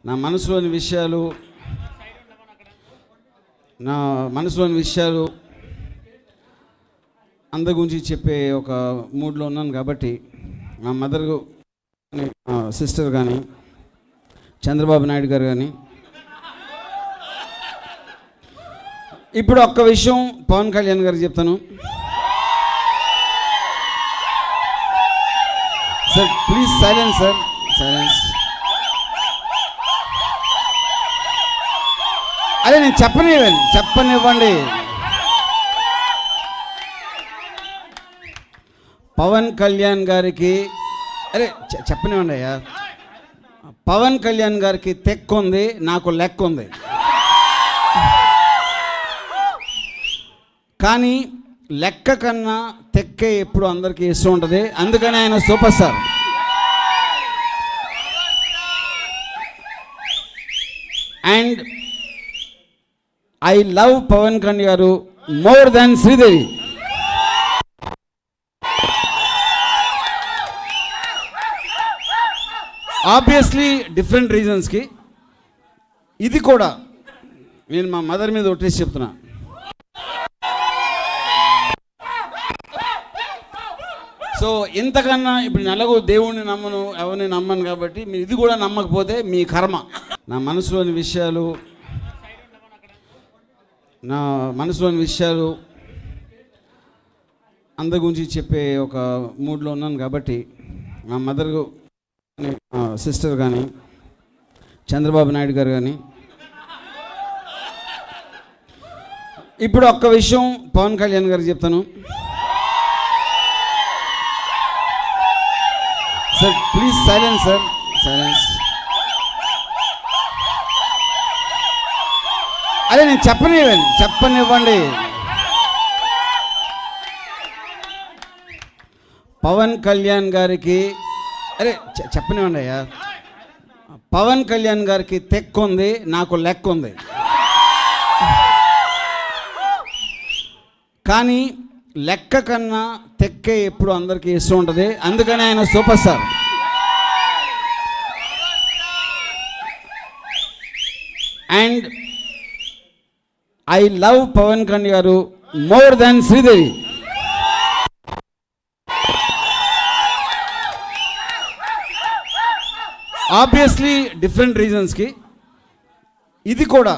నా మనసులోని విషయాలు అందరి గురించి చెప్పే ఒక మూడ్లో ఉన్నాను కాబట్టి మా మదర్ సిస్టర్ కానీ చంద్రబాబు నాయుడు గారు కానీ ఇప్పుడు ఒక్క విషయం పవన్ కళ్యాణ్ గారికి చెప్తాను. Sir please silence sir, silence. అరే నేను చెప్పనివ్వండి. పవన్ కళ్యాణ్ గారికి చెప్పనివ్వండి అయ్యా. పవన్ కళ్యాణ్ గారికి తెక్కు ఉంది, నాకు లెక్క ఉంది. కానీ లెక్క కన్నా తెక్కే ఎప్పుడు అందరికీ ఇష్టం ఉంటుంది. అందుకని ఆయన super star. And I love Pavan Kalyan garu more than Sridevi. Obviously different రీజన్స్కి. ఇది కూడా నేను మా మదర్ మీద ఒట్టేసి చెప్తున్నా. సో ఇంతకన్నా ఇప్పుడు నెలకు దేవుణ్ణి నమ్మను, ఎవరిని నమ్మను కాబట్టి మీరు ఇది కూడా నమ్మకపోతే మీ కర్మ. నా మనసులోని విషయాలు అందరి గురించి చెప్పే ఒక మూడ్లో ఉన్నాను కాబట్టి మా మదర్ సిస్టర్ కానీ చంద్రబాబు నాయుడు గారు కానీ ఇప్పుడు ఒక్క విషయం పవన్ కళ్యాణ్ గారికి చెప్తాను. Sir please silence sir, silence. అరే నేను చెప్పనివ్వండి. పవన్ కళ్యాణ్ గారికి చెప్పనివ్వండి అయ్యా. పవన్ కళ్యాణ్ గారికి తెక్కు ఉంది, నాకు లెక్క ఉంది. కానీ లెక్క కన్నా తెక్కే ఎప్పుడు అందరికీ ఇష్టం ఉంటుంది. అందుకని ఆయన super star. And I love Pavan Kalyan garu more than Sridevi. Obviously different రీజన్స్కి. ఇది కూడా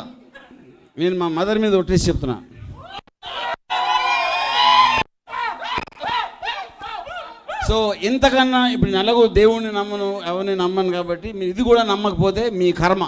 నేను మా మదర్ మీద ఒట్టేసి చెప్తున్నా. సో ఇంతకన్నా ఇప్పుడు నెలకు దేవుణ్ణి నమ్మను, ఎవరిని నమ్మను కాబట్టి మీరు ఇది కూడా నమ్మకపోతే మీ కర్మ.